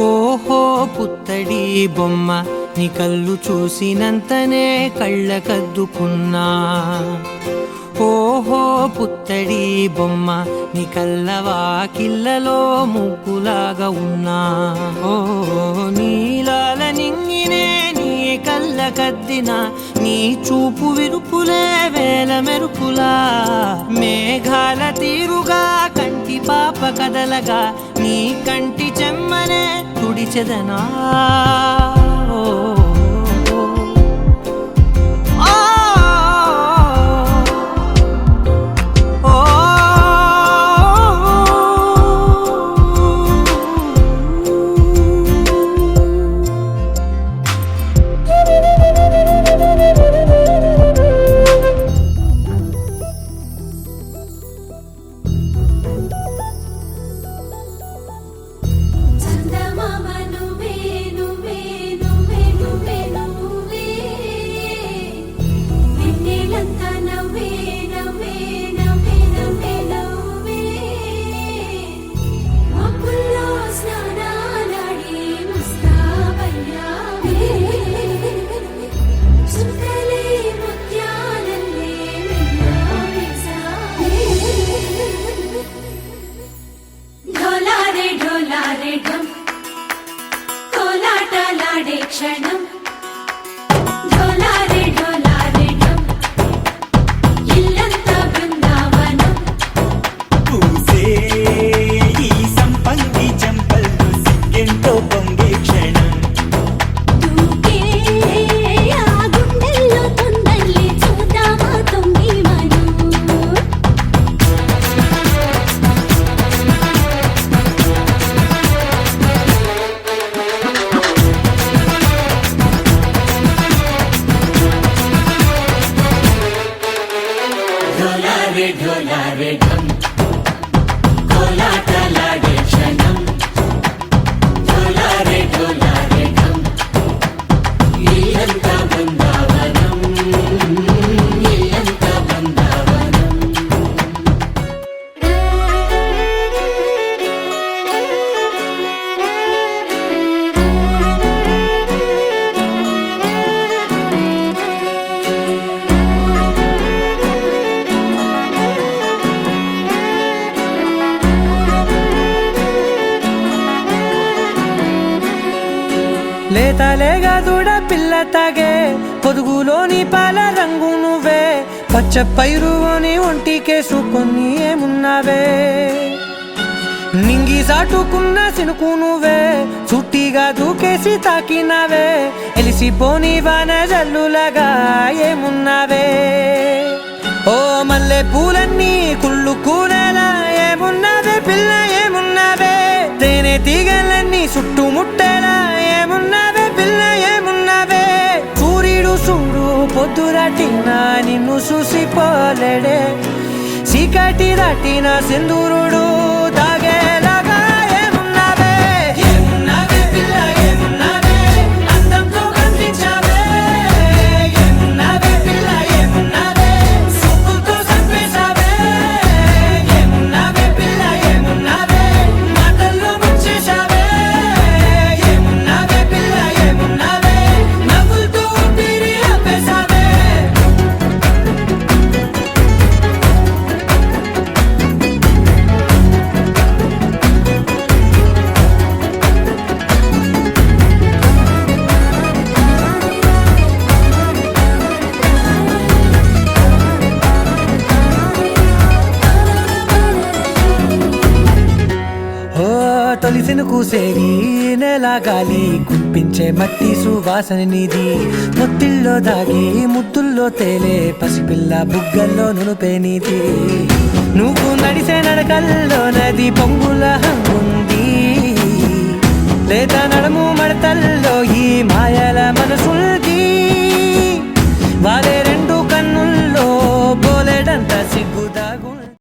ఓహో పుత్తడి బొమ్మ నీ కళ్ళు చూసినంతనే కళ్ళకద్దుకున్నా. ఓహో పుత్తడి బొమ్మ నీ కళ్ళవాకిళ్ళలో ముగ్గులాగా ఉన్నా. ఓ నీలాల నింగినే నీ కళ్ళకద్దిన నీ చూపు విరుపులే వేల మెరుపులా. మేఘాల తీరుగా కంటి పాప కదలగా నీ కంటి చెమ్మనే తుడిచెదనా. క్షణం ఢోలారే ఢోలారే ఢమ్ ఇల్లంతా బృందావనం. పూసే ఈ సంపంగి చెంపల్లో సిగ్గెంతో పొంగే క్షణం. దూకే ఆ గుండెల్లో తొందల్లి చూద్దామా తొంగి మనం. ఢోలారే ఢోలారే ఢమ్ కోలాటలాడే క్షణం. ఢోలారే ఢోలారే ఢమ్ ఇల్లంతా బృందావనం. ఇల్లంతా బృందావనం. లేతలేగా దూడ పిల్ల తాగే పొదుగులోని పాల రంగు నువ్వే. పచ్చ పైరుని ఒంటికేసుకొని ఏమున్నావే. నింగి సాటుకున్న సినుకు నువ్వే చుట్టిగా దూకేసి తాకినావే. ఎలిసిపోని వాన జల్లులగా ఏమున్నావే. ఓ మల్లె పూలన్నీ కుళ్ళు కూరలా ఏమున్నావే పిల్ల ఏమున్నావే. తేనె తీగలన్నీ చుట్టుముట్టేలా ఏమున్నావే పిల్ల ఏమున్నావే. సూర్యుడు చూడు పొద్దురాటిన నిన్ను చూసిపోలేడే. చీకటి దాటిన సింధూరుడు దాగేలాగా ఏమున్నావే. ఏమున్నావే పిల్ల ఏమున్నావే. అందంతో కనిపించావే. ఏమున్నావే పిల్ల ఏమున్నావే. సూపులతో చంపేశావే. ఏమున్నావే పిల్ల ఏమున్నావే. మాటల్లో ముంచేశావే. ఏమున్నావే పిల్ల ఏమున్నావే. నవ్వులతో ఊపిరి ఆపేశావే. తొలిసిన కూసేరి నెల గాలి కుప్పించే మట్టి సువాసన నీది. ముత్తిల్లో దాగి ముత్తుల్లో తేలే పసిపిల్ల బుగ్గల్లో నునుపే నీది. నువ్వు నడిసే నడకల్లో నది పొంగుల హంగుంది. లేదా నడుము మడతల్లో ఈ మాయల మనసుల్లో